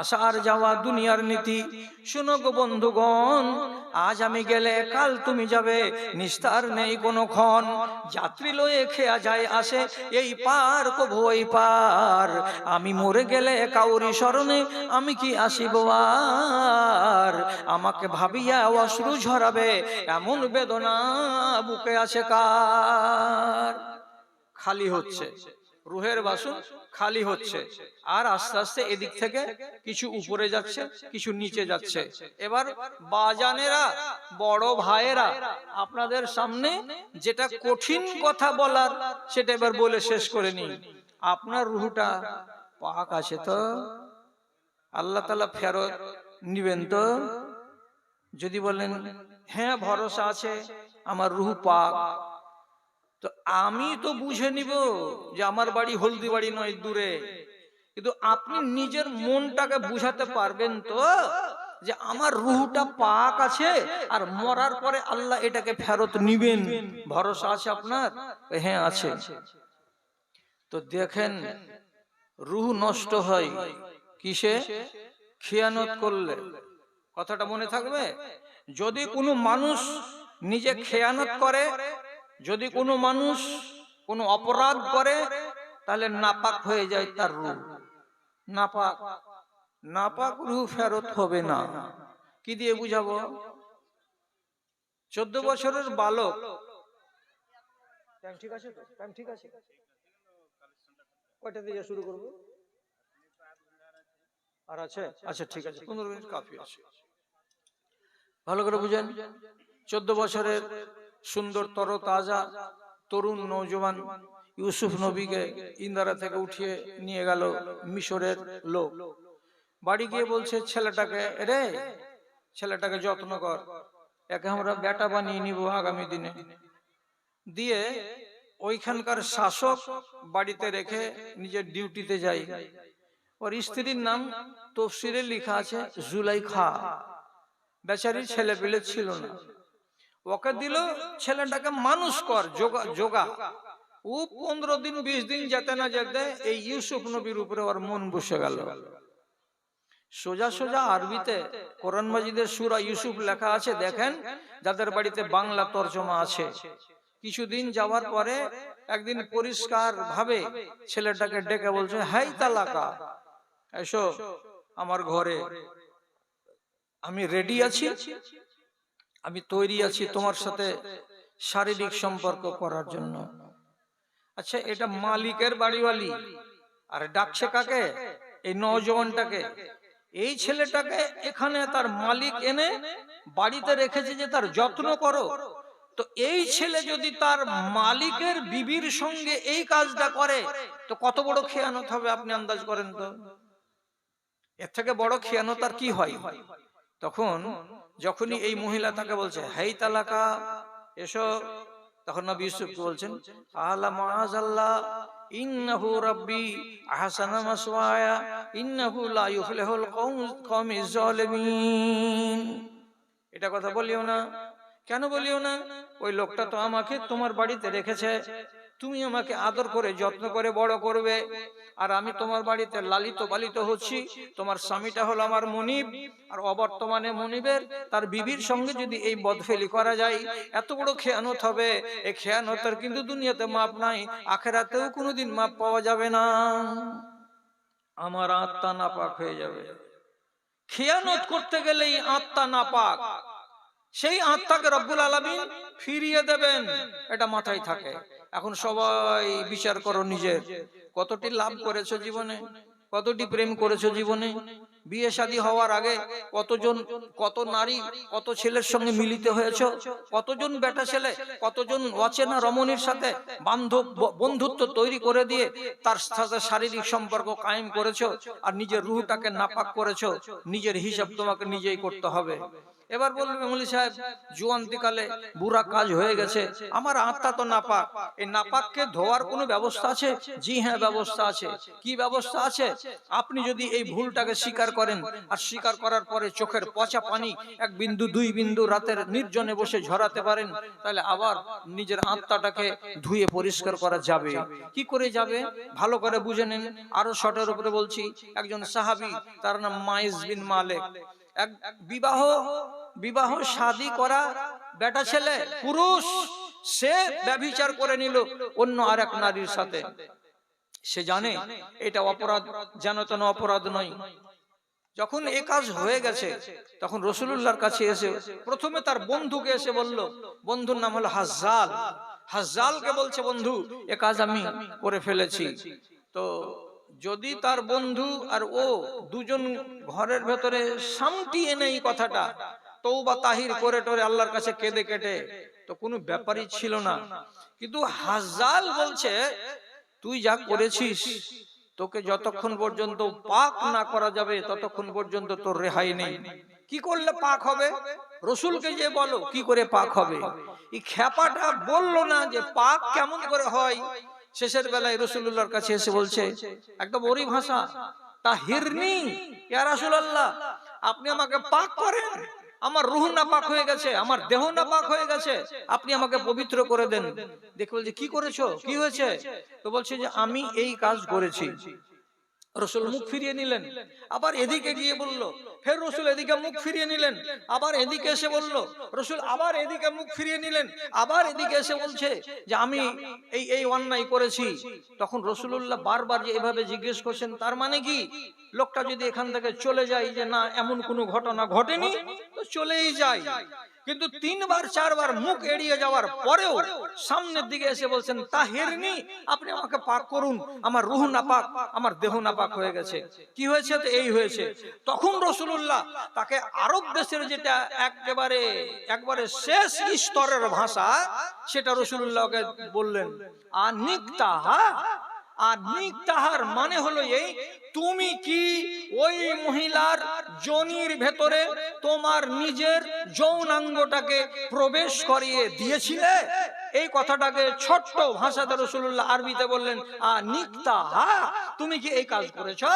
আসা আর যাওয়া দুনিয়ার নীতি। শুনো গো বন্ধুগণ, আজ আমি গেলে কাল তুমি যাবে, নিস্তার নেই কোনো ক্ষণ। যাত্রী লয়ে খেয়া যায় আসে, এই পার কভু ওই পার। আমি মরে গেলে কাউরি স্মরণে আমি কি আসিব আর? আমাকে ভাবিয়া অশ্রু ঝরাবে, এমন বেদনা বুকে আছে কার? খালি হচ্ছে, রুহের বাসন খালি হচ্ছে, আর আস্তে আস্তে এদিক থেকে কিছু উপরে যাচ্ছে, কিছু নিচে যাচ্ছে। এবার বাজানেরা, বড় ভাইয়েরা, আপনাদের সামনে যেটা কঠিন কথা বলার সেটা এবার বলে শেষ করে নি। আপনার রুহটা পাক আছে তো? আল্লাহ তাআলা ফেরত নিবেন তো? যদি বলেন হ্যাঁ ভরসা আছে, আমার রুহ পাক, তো আমি তো বুঝে নিব যে আমার বাড়ি হলদিবাড়ি নয়, দূরে। কিন্তু আপনি নিজের মনটাকে বুঝাতে পারবেন তো যে আমার রুহটা পাক আছে, আর মরার পরে আল্লাহ এটাকে ফেরত নিবেন? ভরসা আছে আপনার? হ্যাঁ আছে। তো দেখেন, রুহ নষ্ট হয় কিসে? খিয়ানত করলে। কথাটা মনে থাকবে। যদি কোনো মানুষ নিজে খেয়ানত করে, যদি কোনো মানুষ কোনো অপরাধ করে, তাহলে নাপাক হয়ে যায় তার রূহ। নাপাক, নাপাক রূহ ফেরত হবে না। কি দিয়ে বুঝাবো? 14 বছরের বালক, টাইম ঠিক আছে তো? টাইম ঠিক আছে? কয়টা দিয়ে শুরু করব? আর আছে? আচ্ছা ঠিক আছে, 15 মিনিট কাফি আছে। ভালো করে বুঝেন। 14 বছরের সুন্দর তরতাজা তরুণ নওজোয়ান ইউসুফ নবীকে ইন্দারা থেকে উঠিয়ে নিয়ে গেল মিশরের লোক। বাড়ি গিয়ে বলছে ছেলেটাকে, রে ছেলেটাকে যত্ন কর, একে আমরা বেটা বানিয়ে নিব আগামী দিনে। দিয়ে ওইখানকার শাসক বাড়িতে রেখে নিজের ডিউটিতে যাই। ওর স্ত্রীর নাম তফসিরে লেখা আছে জুলাইখা। বেচারির ছেলে পেলে ছিল না। ওকে দিল ছেলেটাকে মানুষ কর, যোগা। ও 15 দিন 20 দিন যেতে না যেতে এই ইউসুফ নবীর উপরে ওর মন বসে গেল। সোজা সোজা আরবিতে কোরআন মাজিদের সূরা ইউসুফ লেখা আছে, দেখেন যাদের বাড়িতে বাংলা তরজমা আছে। কিছুদিন যাওয়ার পরে একদিন পরিষ্কার ভাবে ছেলেটাকে ডেকে বলছে, হাই তালাকা, এসো আমার ঘরে, আমি রেডি আছি, আমি তৈরি আছি তোমার সাথে শারীরিক সম্পর্ক করার জন্য। আচ্ছা, এটা মালিকের বাড়িওয়ালি, আর ডাকছে কাকে? এই নওজওয়ানটাকে। এই ছেলেটাকে এখানে তার মালিক এনে বাড়িতে রেখেছে যে তার যত্ন করো। তো এই ছেলে যদি তার মালিকের বিবির সঙ্গে এই কাজটা করে, তো কত বড় খেয়ানত হবে আপনি আন্দাজ করেন তো। এর থেকে বড় খেয়ানত আর কি হয়? তখন যখনই এই মহিলা তাকে বলছে হাই তালাকা, এসো, তখন নবী ইউসুফ বলছেন, আলা মাআযাল্লাহ, ইন্নাহু রাব্বি আহসানা মাসওয়ায়া, ইন্নাহু লা ইউফলিহুল কওমিজ জালিমিন। এটা কথা বলিও না। কেন বলিও না? ওই লোকটা তো আমাকে তোমার বাড়িতে রেখেছে, তুমি আমাকে আদর করে যত্ন করে বড় করবে, আর আমি তোমার বাড়িতে লালিত পালিত হচ্ছি। তোমার স্বামীটা হলো আমার মনিব, আর অবর্তমানে মনিবের তার বিবির সঙ্গে যদি এই বদফেলি করা যায়, এত বড় খেয়ানত হবে। এই খেয়ানতের কিন্তু দুনিয়াতে মাপ নাই, আখিরাতেও কোনোদিন মাপ পাওয়া যাবে না। আমার আত্মা নাপাক হয়ে যাবে। খেয়ানত করতে গেলেই আত্মা নাপাক, সেই আত্মাকে রব্বুল আলামিন ফিরিয়ে দেবেন, এটা মাথায় থাকে। এখন সবাই বিচার করো নিজের, কতটি লাভ করেছো জীবনে, কতটি প্রেম করেছো জীবনে। বিয়ে শাদী হওয়ার আগে কতজন, কত নারী, কত ছেলের সঙ্গে মিলিত হয়েছো, কতজন বেটা ছেলে, কতজন অচেনা রমণীর সাথে বন্ধুত্ব তৈরি করে দিয়ে তার সাথে শারীরিক সম্পর্ক কায়েম করেছো, আর নিজের রূহটাকে নাপাক করেছো। নিজের হিসাব তোমাকে নিজেই করতে হবে। এবার বলবে মৌলী সাহেব জুয়ান্তিকালে বুড়া কাজ হয়ে গেছে, আমার আত্মা তো নাপাক, এই নাপাককে ধোয়ার কোনো ব্যবস্থা আছে? জি হ্যাঁ, ব্যবস্থা আছে। কি ব্যবস্থা আছে? আপনি যদি এই ভুলটাকে স্বীকার করেন, আর স্বীকার করার পরে চোখের পচা পানি 1 বিন্দু 2 বিন্দু রাতের নির্জনে বসে ঝরাতে পারেন, তাহলে আবার নিজের আত্মাটাকে ধুয়ে পরিষ্কার করা যাবে। কি করে যাবে ভালো করে বুঝে নেন। আরো শর্টের উপরে বলছি, একজন সাহাবী, তার নাম মাইজ বিন মালিক, এক বিবাহ শাদী করা বেটা ছেলে পুরুষ, সে ব্যভিচার করে নিল অন্য আরেক নারীর সাথে। সে জানে এটা অপরাধ, যেন তেন অপরাধ নয়। যখন এ কাজ হয়ে গেছে, তখন রাসূলুল্লাহর কাছে এসে প্রথমে তার বন্ধুকে এসে বলল, বন্ধুর নাম হলো হাজ্জাল। হাজ্জালকে বলছে, বন্ধু এ কাজ আমি করে ফেলেছি। তো যদি তার বন্ধু আর ও দুজন ঘরের ভেতরে সামটিয়ে নেই কথাটা, তওবা তাহির করে টোরে আল্লাহর কাছে কেঁদে কেটে, তো কোনো ব্যাপারই ছিল না। কিন্তু হাজ্জাল বলছে, তুই যা করেছিস, তোকে যতক্ষণ পর্যন্ত পাক না করা যাবে ততক্ষণ পর্যন্ত তোর রেহাই নেই। কি করলে পাক হবে? রসুলকে যে বলো কি করে পাক হবে। এই খেপাটা বললো না যে পাক কেমন করে হয়। শেষের বেলায় রাসূলুল্লাহর কাছে এসে বলছে একদম ওরই ভাষা, তাহিরনি ইয়া রাসূলুল্লাহ, আপনি আমাকে পাক করেন, আমার রূহ নাপাক হয়ে গেছে, আমার দেহ নাপাক হয়ে গেছে, আপনি আমাকে পবিত্র করে দেন। দেখে বলছে, কি করেছো, কি হয়েছে? তো বলছে যে আমি এই কাজ করেছি। রসুল মুখ ফিরিয়ে নিলেন, আবার এদিকে গিয়ে বলল, ফের রসুল এদিকে মুখ ফিরিয়ে নিলেন, আবার এদিকে এসে বলল, রসুল আবার এদিকে মুখ ফিরিয়ে নিলেন, আবার এদিকে এসে বলছে যে আমি এই অন্যায় করেছি। তখন রাসূলুল্লাহ বারবার যে এভাবে জিজ্ঞেস করছেন, তার মানে কি লোকটা যদি এখান থেকে চলে যায়, যে না এমন কোনো ঘটনা ঘটেনি, তো চলেই যায়। কিন্তু 3 বার 4 বার মুখ এড়িয়ে যাওয়ার পরেও সামনের দিকে এসে বলছেন, তাহিরনি, আপনি আমাকে পাক করুন, আমার রূহ নাপাক, আমার দেহ নাপাক হয়ে গেছে। কি হয়েছে? তো এই হয়েছে। তখন রাসূলুল্লাহ তাকে আরব দেশের যেটা একবারে শেষ স্তরের ভাষা, সেটা রাসূলুল্লাহকে বললেন, আনিকতাহা। আর নিকতাহার মানে হলো এই, তুমি কি ওই মহিলার যোনির ভেতরে তোমার নিজের যৌনাঙ্গটাকে প্রবেশ করিয়ে দিয়েছিলে? এই কথাটাকে ছোট্ট ভাষাতে রাসূলুল্লাহ আরবিতে বললেন, আনিকতাহা, তুমি কি এই কাজ করেছো?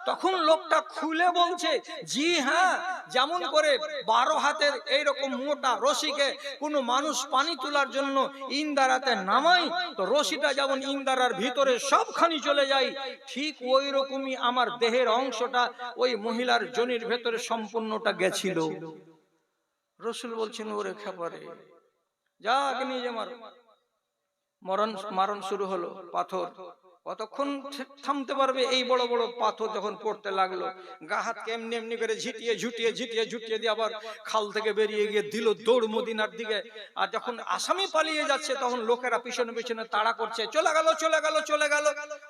তখন লোকটা খুলে বলছে, জি হ্যাঁ, যেমন করে 12 হাতের এইরকম মোটা রশিকে কোনো মানুষ পানি তোলার জন্য ইন্দারাতে নামায়, তো রশিটা যেমন ইন্দারার ভিতরে সবখানি চলে যায়, ঠিক ওই রকমই আমার দেহের অংশটা ওই মহিলার যোনির ভেতরে সম্পূর্ণটা গেছিল। রাসূল বলছেন, ওরে খেপারে, যাকে নিজে মারণ শুরু হলো। পাথর কতক্ষণ থামতে পারবে? এই বড় বড় পাথর যখন পড়তে লাগলো, গা হাতকে এমনি এমনি করে ঝুটিয়ে দিয়ে আবার খাল থেকে বেরিয়ে গিয়ে দিল দৌড় মদিনার দিকে। আর যখন আসামি পালিয়ে যাচ্ছে, তখন লোকেরা পিছনে পিছনে তাড়া করছে, চলে গেল।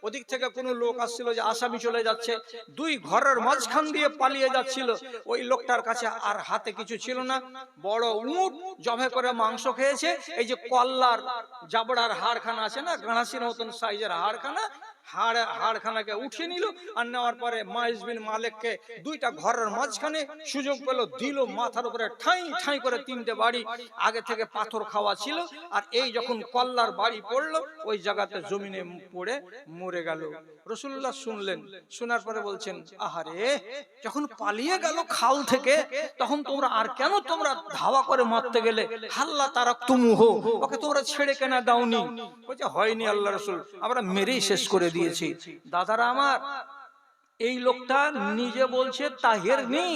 ওদিক থেকে কোনো লোক আসছিল যে আসামি চলে যাচ্ছে, 2 ঘরের মাঝখান দিয়ে পালিয়ে যাচ্ছিল। ওই লোকটার কাছে আর হাতে কিছু ছিল না, বড় উট জবে করে মাংস খেয়েছে। এই যে কল্লার জাবড়ার হাড়খানা আছে না, গাঁড়াশির মতন সাইজের হাড়খানা, হাড়খানাকে উঠিয়ে নিল। আর নেওয়ার পরে মাইজ বিন মালিককে 2টা ঘরের মাঝখানে সুযোগ পেল, দিল মাথার উপরে ঠাই ঠাই করে 3টে বাড়ি। আগে থেকে পাথর খাওয়া ছিল, আর এই যখন কল্লার বাড়ি পড়লো, ওই জায়গাতে জমিনে পড়ে মরে গেল। রাসূলুল্লাহ শুনলেন, শোনার পরে বলছেন, আহারে, যখন পালিয়ে গেল খাল থেকে, তখন তোমরা আর কেন তোমরা ধাওয়া করে মারতে গেলে? হাল্লা তারাকতুমুহু, ওকে তোমরা ছেড়ে কেন দাওনি? বলছে, হয়নি আল্লাহ রাসূল, আমরা মেরেই শেষ করে দিয়েছি। দাদারা আমার, এই লোকটা নিজে বলছে তাহিরনি,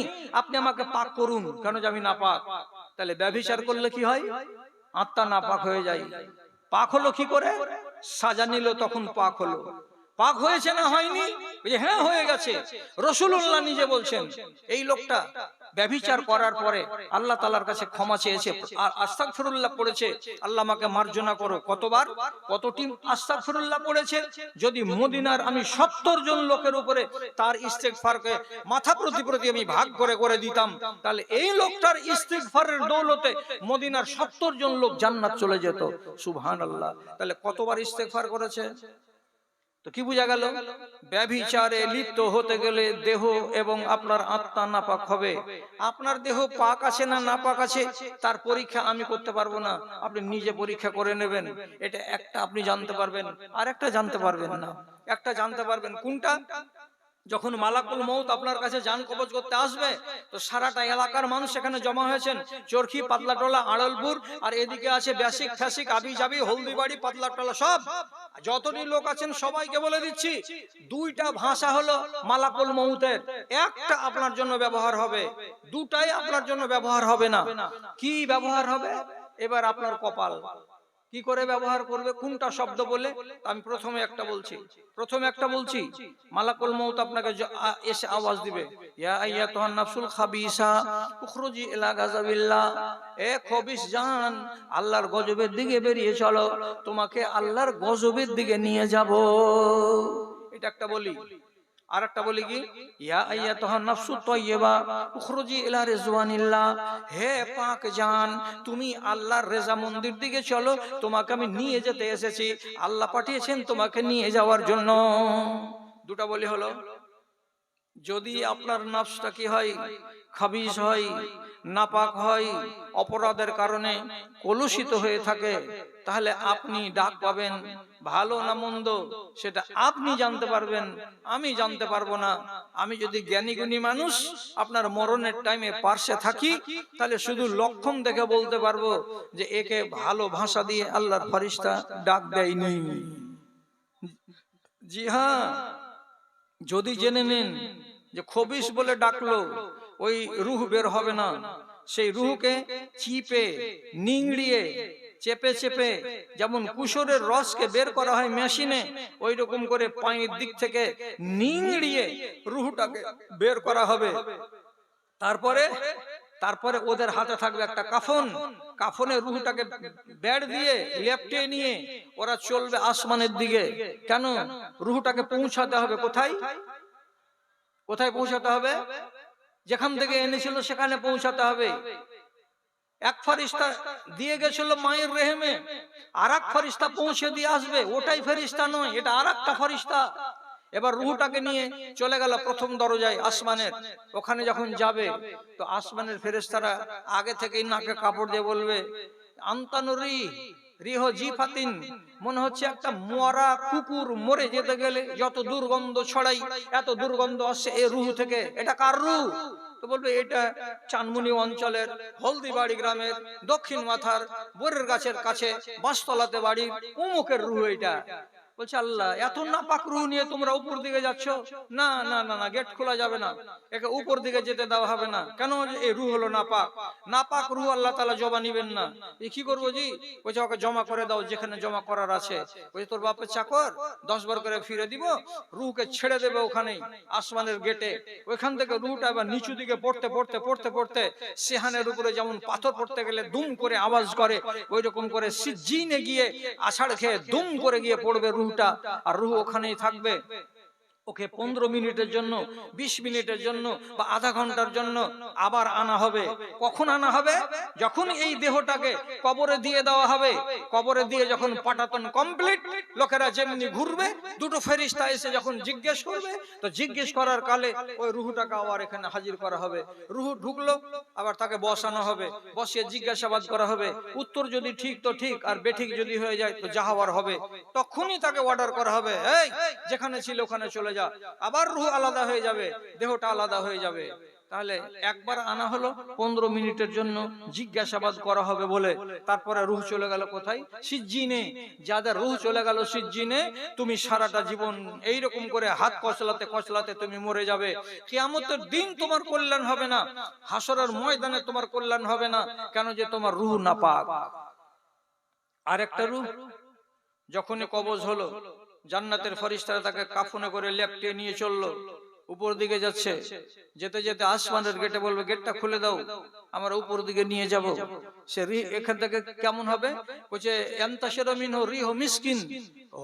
আপনি আমাকে পাক করুন, কেন যে আমি নাপাক। তাহলে ব্যভিচার করলে কি হয়? আত্মা নাপাক হয়ে যায়। পাক হলো কি করে? সাজা নিল, তখন পাক হলো। পাক হয়েছে না হয়নি? হ্যাঁ হয়ে গেছে। রাসূলুল্লাহ নিজে বলছেন, এই লোকটা ব্যভিচার করার পরে আল্লাহ তাআলার কাছে ক্ষমা চেয়েছে আর আস্তাগফিরুল্লাহ পড়েছে, আল্লাহ আমাকে মার্জনা করো। কতবার, কতটি আস্তাগফিরুল্লাহ পড়েছে? যদি মদিনার আমি 70 জন লোকের উপরে তার ইস্তেগফারকে মাথা প্রতি আমি ভাগ করে দিতাম, তাহলে এই লোকটার ইস্তেগফারের দৌলতে মদিনার 70 জন লোক জান্নাত চলে যেত। সুবহানাল্লাহ। তাহলে কতবার ইস্তেগফার করেছে? তো কি বোঝা গেল? ব্যভিচারে লিপ্ত হতে গেলে দেহ এবং আপনার আত্মা নাপাক হবে। আপনার দেহ পাক আছে না নাপাক আছে তার পরীক্ষা আমি করতে পারবো না, আপনি নিজে পরীক্ষা করে নেবেন। এটা একটা আপনি জানতে পারবেন, আর একটা জানতে পারবেন না। একটা জানতে পারবেন কোনটা? যখন মালাকুল মউত আপনার কাছে জান কবজ করতে আসবে, তো সারাটা এলাকার মানুষ এখানে জমা হয়েছেন, চরখি, পাতলাটোলা, আড়লপুর, আর এদিকে আছে ব্যাসিক, ফ্যাসিক, আবি জাবি, হলদিবাড়ি, পাতলাটোলা, সব যতটি লোক আছেন সবাইকে বলে দিচ্ছি, দুইটা ভাষা হলো মালাকুল মউতের, একটা আপনার জন্য ব্যবহার হবে, দুটাই আপনার জন্য ব্যবহার হবে না। কি ব্যবহার হবে? এবার আপনার কপাল কি করে ব্যবহার করবে, কোনটা শব্দ বলে? আমি প্রথমে একটা বলছি, মালাকুল মউত আপনাকে এসে আওয়াজ দিবে, ইয়া আইয়াতুহান নাফসুল খাবিসা উখরুজি ইলা গাযাবিল্লাহ, এ খবিস জান, আল্লাহর গজবের দিকে বেরিয়ে চলো, তোমাকে আল্লাহর গজবের দিকে নিয়ে যাব। এটা একটা বলি। আর একটা বলি কি, ইয়া আইয়াতুহান নাফসুত তাইয়্যিবা উখরুজি ইলা রিজওয়ানিল্লাহ, হে পাক জান, তুমি আল্লাহর রেজা মন্দির দিকে চলো, তোমাকে আমি নিয়ে যেতে এসেছি, আল্লাহ পাঠিয়েছেন তোমাকে নিয়ে যাওয়ার জন্য। দুটা বলি হলো। যদি আপনার নফসটা কি হয়, খাবিস হয়, নাপাক হয়, অপরাধের কারণে কলুষিত হয়ে থাকে, তাহলে আপনি ডাক পাবেন, ভালো না মন্দ সেটা আপনি জানতে পারবেন, আমি জানতে পারবো না। আমি যদি জ্ঞানী গুণী মানুষ আপনার মরণের টাইমে পার্শ্বে থাকি, তাহলে শুধু লক্ষণ দেখে বলতে পারবো যে একে ভালো ভাষা দিয়ে আল্লাহর ফেরেশতা ডাক দেয়নি। জি হ্যাঁ, যদি জেনে নেন যে খবিস বলে ডাকলো, ওই রূহ বের হবে না, সেই রূহকে চিপে নিংড়িয়ে চেপে চেপে, যেমন কুশরের রসকে বের করা হয় মেশিনে, ওই রকম করে পায়ের দিক থেকে নিংড়িয়ে রূহটাকে বের করা হবে। তারপরে ওদের হাতে থাকবে একটা কাফন, কাফনে রূহটাকে বেড় দিয়ে লেপটে নিয়ে ওরা চলবে আসমানের দিকে। কেন? রূহটাকে পৌঁছাতে হবে কোথায়? কোথায় পৌঁছাতে হবে? যেখান থেকে এনেছিল সেখানে পৌঁছাতে হবে। এক ফেরেশতা দিয়ে গেছিল মায়ের রেহেমে, আর এক ফেরেশতা পৌঁছে দিয়ে আসবে, ওটাই ফেরেশতা নয়, এটা আর একটা ফেরেশতা। এবার রূহটাকে নিয়ে চলে গেল প্রথম দরজায় আসমানের, ওখানে যখন যাবে তো আসমানের ফেরেশতারা আগে থেকেই নাকে কাপড় দিয়ে বলবে, আন্তানুরি রিহ জিফাতিন, মনে হচ্ছে একটা মরা কুকুর মরে যেতে গেলে যত দুর্গন্ধ ছড়াই, এত দুর্গন্ধ আসছে এই রূহ থেকে, এটা কার রূহ? তো বলবে এটা চানমুনি অঞ্চলের হলদিবাড়ি গ্রামের দক্ষিণ মাথার বরের গাছের কাছে বাঁশতলাতে বাড়ির উমুকের রূহ এটা। বলছে আল্লাহ, এত নাপাক রূহ নিয়ে তোমরা উপর দিকে যাচ্ছ? না না না না, গেট খোলা যাবে না, একে উপর দিকে যেতে দেওয়া হবে না। কেন? এই রূহ হলো নাপাক, নাপাক রূহ আল্লাহ তাআলা জমা নিবেন না। কি করবো জি? বলছে ওকে জমা করে দাও যেখানে জমা করার আছে। বলছে তোর বাপের চাকর, 10 বার করে ফিরে দিব, রূহকে ছেড়ে দেবে ওখানেই আসমানের গেটে। ওইখান থেকে রূহটা এবার নিচু দিকে পড়তে পড়তে পড়তে পড়তে সেহানের উপরে যেমন পাথর পড়তে গেলে দুম করে আওয়াজ করে, ওই রকম করে সিজ্জিনে গিয়ে আছাড় খেয়ে দুম করে গিয়ে পড়বে রূহটা, আর রূহ ওখানেই থাকবে। ওকে 15 মিনিটের জন্য, 20 মিনিটের জন্য বা আধা ঘন্টার জন্য আবার আনা হবে। কখন আনা হবে? যখন এই দেহটাকে কবরে দিয়ে দেওয়া হবে। কবরে দিয়ে যখন পাটাতন কমপ্লিট, লোকেরা যেমনি ঘুরবে, দুটো ফেরেশতা এসে যখন জিজ্ঞেস করবে, তো জিজ্ঞেস করার কালে ওই রূহটাকে আবার এখানে হাজির করা হবে। রূহ ঢুকলো, আবার তাকে বসানো হবে, বসিয়ে জিজ্ঞাসাবাদ করা হবে। উত্তর যদি ঠিক তো ঠিক, আর বেঠিক যদি হয়ে যায় তো জাহাওয়ার হবে। তখনই তাকে অর্ডার করা হবে, এই যেখানে ছিল ওখানে চলে যা। আবার রূহ আলাদা হয়ে যাবে, দেহটা আলাদা হয়ে যাবে। তাহলে একবার আনা হলো 15 মিনিটের জন্য, জিজ্ঞাসাবাদ করা হবে বলে, তারপরে রূহ চলে গেল কোথায়? সিজ্জিনে। যাদের রূহ চলে গেল সিজ্জিনে, তুমি সারাটা জীবন এইরকম করে হাত কচলাতে কচলাতে তুমি মরে যাবে। কিয়ামতের দিন তোমার কল্যাণ হবে না, হাসরের ময়দানে তোমার কল্যাণ হবে না। কেন? যে তোমার রূহ নাপাক। আর একটা রূহ যখনই কবজ হলো, জান্নাতের ফেরেশতারা তাকে কাফনে করে লেপটে নিয়ে চললো, উপর দিকে যাচ্ছে, যেতে যেতে আসমানের গেটে বলবে গেটটা খুলে দাও, আমরা উপর দিকে নিয়ে যাব। সে এখান থেকে কেমন হবে? বলছে ইয়ান্তাশিরু মিনহু রিহু মিসকিন,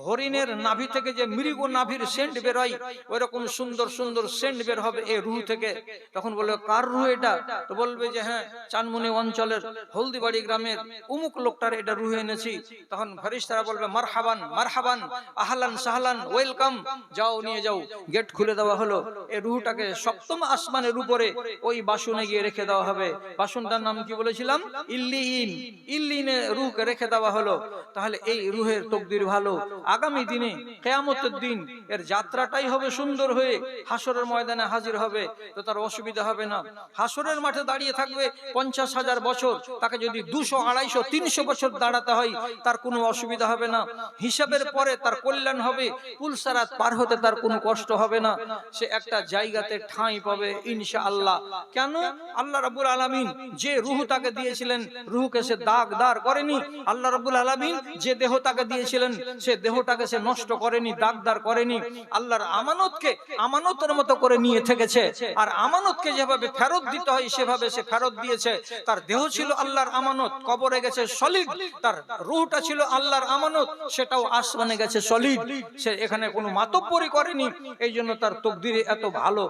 হরিণের নাভি থেকে যে মৃগ নাভির সেন্ট বের হয় ওইরকম সুন্দর সুন্দর সেন্ট বের হবে এই রুহ থেকে। তখন বলবে কার রুহ এটা? তো বলবে যে হ্যাঁ, চানমুনি অঞ্চলের হলদিবাড়ি গ্রামের অমুক লোকটার এটা রুহ এনেছি। তখন ফেরেশতারা বলবে মারহাবান মারহাবান, আহলান সাহলান, ওয়েলকাম, যাও নিয়ে যাও। গেট খুলে দেওয়া হলো। এই রুহটাকে সপ্তম আসমানের উপরে ওই বাসনে গিয়ে রেখে দেওয়া হবে। বাসনটার নাম কি বলেছিলাম? ইল্লিয়িন। ইল্লিয়িনে রুহকে রেখে দেওয়া হলো। তাহলে এই রুহের তকদির ভালো। আগামী দিনে কিয়ামতের দিন এর যাত্রাটাই হবে সুন্দর হয়ে হাসরের ময়দানে হাজির হবে, তো তার অসুবিধা হবে না। হাসরের মাঠে দাঁড়িয়ে থাকবে 50,000 বছর, তাকে যদি 200, 250, 300 বছর দাঁড়াতে হয় তার কোনো অসুবিধা হবে না। হিসাবের পরে তার কল্যাণ হবে, পুলসারাত পার হতে তার কোনো কষ্ট হবে না। সে একটা জায়গাতে ঠাঁই পাবে ইনশাআল্লাহ। কেন? আল্লাহ রাব্বুল আলামিন যে রূহ তাকে দিয়েছিলেন, রূহকে সে দাগদার করেনি। আল্লাহ রাব্বুল আলামিন যে দেহ তাকে দিয়েছিলেন, সে দেহটাকে সে নষ্ট করেনি, দাগদার করেনি। আল্লাহর আমানতকে আমানতের মতো করে নিয়ে থেকেছে, আর আমানতকে যেভাবে ফেরত দিতে হয় সেভাবে সে ফেরত দিয়েছে। তার দেহ ছিল আল্লাহর আমানত, কবরে গেছে সলিড। তার রূহটা ছিল আল্লাহর আমানত, সেটাও আসমানে গেছে সলিড। সে এখানে কোনো মাতব্বরি করেনি, এই জন্য তার তকদিরে এত ভালো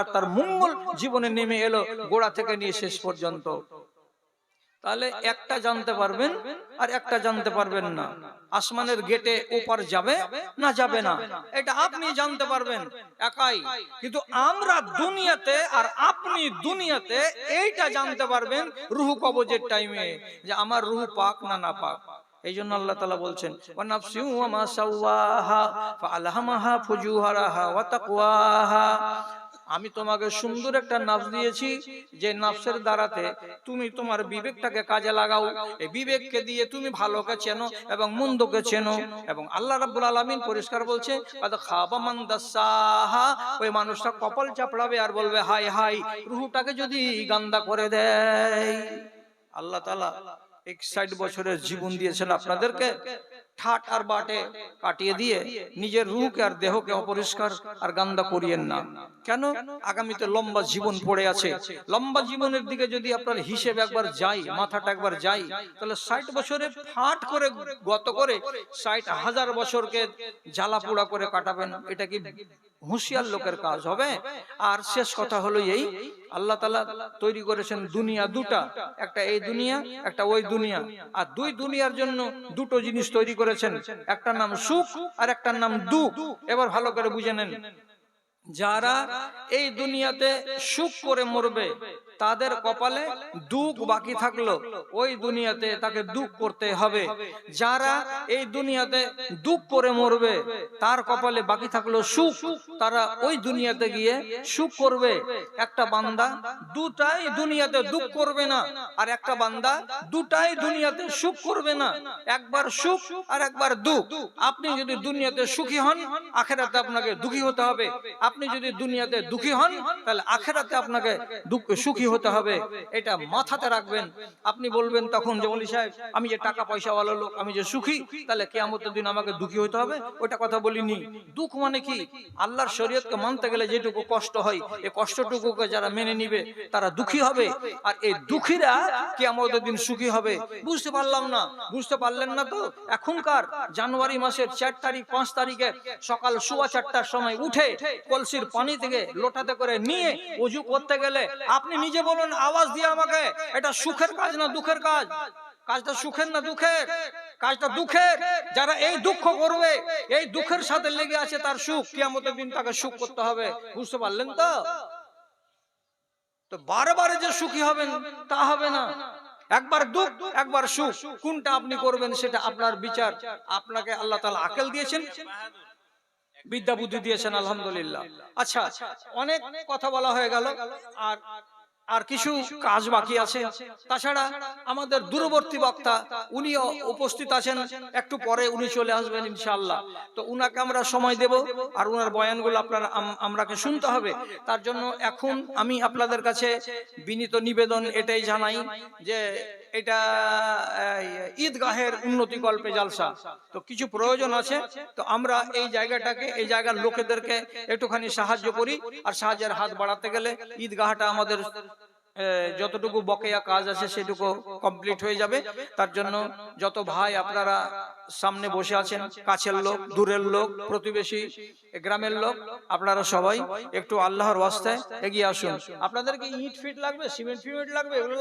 আর তার মঙ্গল জীবনে নেমে এলো গোড়া থেকে নিয়ে শেষ পর্যন্ত। তাহলে একটা জানতে পারবেন আর একটা জানতে পারবেন না, আসমানের গেটে ওপার যাবে না যাবে না, এটা আপনি জানতে পারবেন একাই। কিন্তু আমরা দুনিয়াতে আর আপনি দুনিয়াতে এইটা জানতে পারবেন রূহ কবজের টাইমে, যে আমার রূহ পাক না না পাক। এই জন্য আল্লাহ তাআলা বলছেন ওয়া নাফসি ওয়া মা সাওয়াহা ফাআলহামাহা ফুজুরাহা ওয়া তাকওয়াহা। আমি তোমাকে সুন্দর একটা নাফস দিয়েছি, যে নাফসের দ্বারাতে তুমি তোমার বিবেকটাকে কাজে লাগাও। এই বিবেককে দিয়ে তুমি ভালোকে চেনো এবং মন্দকে চেনো। এবং আল্লাহ রাব্বুল আলামিন পরিষ্কার বলছে কাদ খাবা মান দাসাহা, ওই মানুষটা কপাল চাপড়াবে আর বলবে হায় হায়, রূহটাকে যদি গান্দা করে দেয়। আল্লাহ তাআলা 61 বছরের জীবন দিয়েছেন আপনাদেরকে, ঠাট আর বাটে কাটিয়ে দিয়ে নিজের রূহকে আর দেহকে অপরিষ্কার আর গান্দা করিয়েন না। কেন? আগামীতে লম্বা জীবন পড়ে আছে। লম্বা জীবনের দিকে যদি আপনার হিসেব একবার যাই, মাথাটা একবার যাই, তাহলে 60 বছরে ফাট করে গত করে 60,000 বছরকে জ্বালা পোড়া করে কাটাবেন, এটা কি হুঁশিয়ার লোকের কাজ হবে? আর শেষ কথা হলো এই, আল্লাহ তাআলা তৈরি করেছেন দুনিয়া দুটা, একটা এই দুনিয়া, একটা ওই দুনিয়া। আর দুই দুনিয়ার জন্য দুটো জিনিস তৈরি করেছেন, একটার নাম সুখ আর একটার নাম দুঃখ। এবার ভালো করে বুঝে নেন, যারা এই দুনিয়াতে সুখ করে মরবে তাদের কপালে দুঃখ বাকি থাকলো, ওই দুনিয়াতে তাকে দুঃখ করতে হবে। যারা এই দুনিয়াতে দুঃখ করে মরবে তার কপালে বাকি থাকলো সুখ, তারা ওই দুনিয়াতে গিয়ে সুখ করবে। একটা বান্দা দুটাই দুনিয়াতে দুঃখ করবে না, আর একটা বান্দা দুটাই দুনিয়াতে সুখ করবে না, একবার সুখ আর একবার দুঃখ। আপনি যদি দুনিয়াতে সুখী হন, আখিরাতে আপনাকে দুঃখী হতে হবে। আপনি যদি দুনিয়াতে দুঃখী হন, তাহলে আখিরাতে আপনাকে সুখী হতে হবে। এটা মাথাতে রাখবেন। আপনি বলবেন তখন যে ওলি সাহেব, আমি যে টাকা পয়সাওয়ালা লোক, আমি যে সুখী, তাহলে কিয়ামতের দিন আমাকে দুঃখী হতে হবে? ওটা কথা বলিনি। দুঃখ মানে কি? আল্লাহর শরীয়তকে মানতে গেলে যেটুকু কষ্ট হয়, এই কষ্টটুকুকে যারা মেনে নিবে তারা দুঃখী হবে, আর এই দুঃখীরা কিয়ামতের দিন সুখী হবে। বুঝতে পারলাম না, বুঝতে পারলেন না তো? এখনকার জানুয়ারি মাসের 4 তারিখ 5 তারিখে সকাল 4:15টার সময় উঠে কলসির পানি থেকে লোটাতে করে নিয়ে ওযু করতে গেলে আপনি নিজে বলুন আওয়াজ দিয়ে আমাকে, এটা সুখের কাজ না দুঃখের কাজ? কাজটা সুখের না দুঃখের? কাজটা দুঃখের। যারা এই দুঃখ করবে, এই দুঃখের সাথে লেগে আছে তার সুখ, কিয়ামতের দিন তাকে সুখ করতে হবে। বুঝতে পারলেন তো? তো বারবার যে সুখী হবেন তা হবে না, একবার দুঃখ একবার সুখ, কোনটা আপনি করবেন সেটা আপনার বিচার। আপনাকে আল্লাহ তাআলা আকল দিয়েছেন, বিদ্যা বুদ্ধি দিয়েছেন, আলহামদুলিল্লাহ। আচ্ছা, অনেক কথা বলা হয়ে গেল, আর আর কিছু কাজ বাকি আছে। তাছাড়া আমাদের দূরবর্তী বক্তা উনিও উপস্থিত আছেন, একটু পরে উনি চলে আসবেন ইনশাআল্লাহ। তো উনাকে আমরা সময় দেব, আর উনার বয়ানগুলো আপনারা আমরাকে শুনতে হবে। তার জন্য এখন আমি আপনাদের কাছে বিনীত নিবেদন এটাই জানাই যে এটা ঈদগাহের উন্নতি কল্পে জালসা, তো কিছু প্রয়োজন আছে। তো আমরা এই জায়গাটাকে, এই জায়গার লোকেদেরকে একটুখানি সাহায্য করি, আর সাহায্যের হাত বাড়াতে গেলে ঈদগাহটা আমাদের যতটুকু বকেয়া কাজ আছে সেটুকু কমপ্লিট হয়ে যাবে। তার জন্য যত ভাই আপনারা সামনে বসে আছেন, কাছের লোক, দূরের লোক, প্রতিবেশী, গ্রামের লোক, আপনারা সবাই একটু আল্লাহর ওয়াস্তায় এগিয়ে আসুন। আপনাদেরকে ইট ফিট লাগবে, সিমেন্ট ফিমেন্ট লাগবে, এগুলো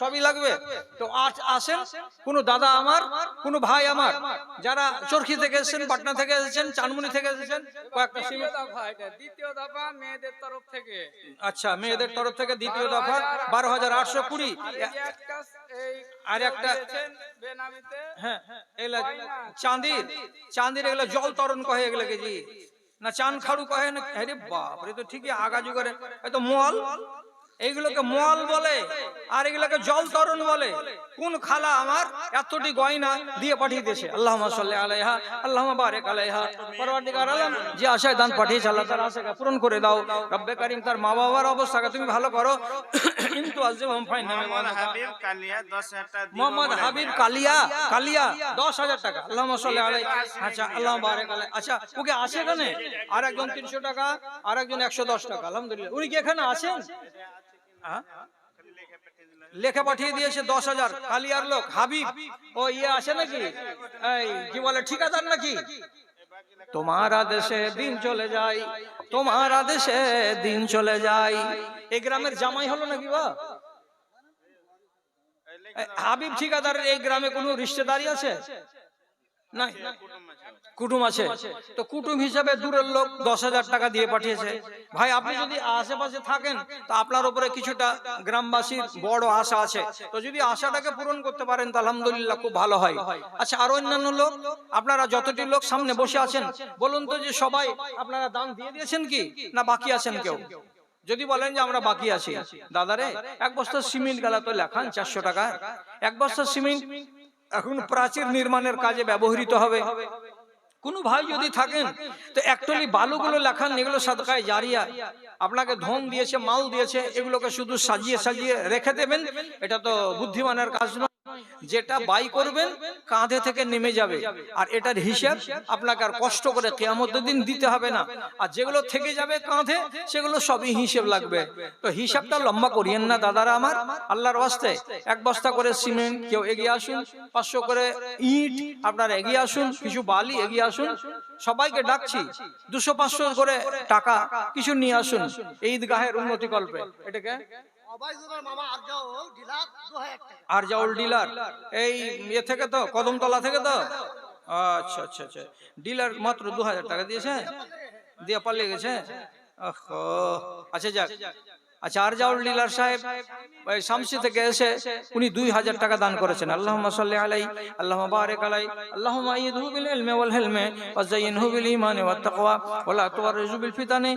সবই লাগবে। তো আসেন, কোনো দাদা আমার, কোনো ভাই আমার যারা চরখি থেকে এসেছেন, পাটনা থেকে এসেছেন, চানমুনি থেকে এসেছেন, কয়েকটা সিমেন্ট। দ্বিতীয় দফা মেয়েদের তরফ থেকে। আচ্ছা, মেয়েদের তরফ থেকে দ্বিতীয় দফা 12,820। আর একটা হ্যাঁ, এগুলা চাঁদির এগুলা জল তরণ কহে, এগুলাকে জি না চান খাড়ু কহে না? আরে বাপ রে, তো ঠিকই আগা যুগের তো মোয়াল, এইগুলোকে মোয়াল বলে, আর এগুলোকে জল তরণ বলে। কোন খালা আমার এতটি গয়না দিয়ে পাঠিয়ে দিয়েছে, আল্লাহুম্মা সাল্লি আলাইহা আল্লাহুম্মা বারিক আলাইহা। পরওয়ারদিগার আলম যে আশায় দান পাঠিয়েছে, আল্লাহ তার আশাকে পূরণ করে দাও। রব্বে কারীম তার মা বাবার অবস্থাকে তুমি ভালো করো। কিন্তু আযিবহুম ফাইন্না মোহাম্মদ হাবিব কালিয়া 10,000 টাকা, আল্লাহুম্মা সাল্লি আলাইহি। আচ্ছা, আল্লাহুম্মা বারিক আলাইহি। আচ্ছা, ওকে আছে এখানে? আর একজন 300 টাকা, আর একজন 110 টাকা। আলহামদুলিল্লাহ, উনি কি এখানে আছেন? লেখা পাঠিয়ে দিয়েছে 10,000। কালিয়ার লোক হাবিব, ও ইয়ে আসে নাকি, এই কি বলে, ঠিকাদার নাকি? তোমার আদেশে দিন চলে যায়, তোমার আদেশে দিন চলে যায়। এই গ্রামের জামাই হলো নাকি বা? হাবিব ঠিকাদারের এই গ্রামে কোনো রিশতেদারি আছে? না, কুটুম আছে। তো কুটুম হিসাবে দূরের লোক 10,000 টাকা দিয়ে পাঠিয়েছে। ভাই, আপনি যদি আশেপাশে থাকেন তো আপনার উপরে কিছুটা গ্রামবাসীর বড় আশা আছে, তো যদি আশাটাকে পূরণ করতে পারেন তো আলহামদুলিল্লাহ, খুব ভালো হয়। আচ্ছা, আর অন্যান্য লোক, আপনারা যতটি লোক সামনে বসে আছেন, বলুন তো যে সবাই আপনারা দান দিয়ে দিয়েছেন কি না বাকি আছেন কেউ? যদি বলেন যে আমরা বাকি আছি, দাদারে এক বস্তা সিমেন্ট গেলা তো লেখান 400 টাকা। এক বস্তা সিমেন্ট এখন প্রাচীর নির্মাণের কাজে ব্যবহৃত হবে। কোন ভাই যদি থাকেন তো একটলি বালুগুলো লেখান, এগুলো সাদকায়ে জারিয়া। আপনাকে ধন দিয়েছে, মাল দিয়েছে, এগুলোকে শুধু সাজিয়ে সাজিয়ে রেখে দেবেন, এটা তো বুদ্ধিমানের কাজ নয়। যেটা বাই করবেন কাঁধে থেকে নেমে যাবে, আর এটার হিসাব আপনাকে আর কষ্ট করে কিয়ামতের দিন দিতে হবে না। আর যেগুলো থেকে যাবে কাঁধে, সেগুলো সবই হিসেব লাগবে। তো হিসাবটা লম্বা করিয়েন না দাদারা আমার, আল্লাহর ওয়াস্তে। এক বস্তা করে সিমেন্ট কেউ এগিয়ে আসুন, 500 করে ইট আপনারা এগিয়ে আসুন, কিছু বালি এগিয়ে আসুন, সবাইকে ডাকছি। 200-500 করে টাকা কিছু নিয়ে আসুন এই ঈদগাহের উন্নতি কল্পে। এটাকে আরজাউল ডিলার, এই ইয়ে থেকে তো, কদমতলা থেকে তো। আচ্ছা আচ্ছা আচ্ছা, ডিলার মাত্র 2,000 টাকা দিয়েছে, দিয়ে পালিয়ে গেছে। আচ্ছা যাক। আচ্ছা, আরজাউল ডিলার সাহেব শামসি থেকে এসে উনি 2,000 টাকা দান করেছেন। আল্লাহুম্মা সাল্লি আলাইহি আল্লাহুম্মা বারিক আলাইহি আল্লাহুম্মা আইয়িদহু বিল ইলমি ওয়াল হিলমি ওয়া যায়্যিনহু বিল ঈমানি ওয়াত তাকওয়া ওয়া লা তুগাররিজু বিল ফিতানি।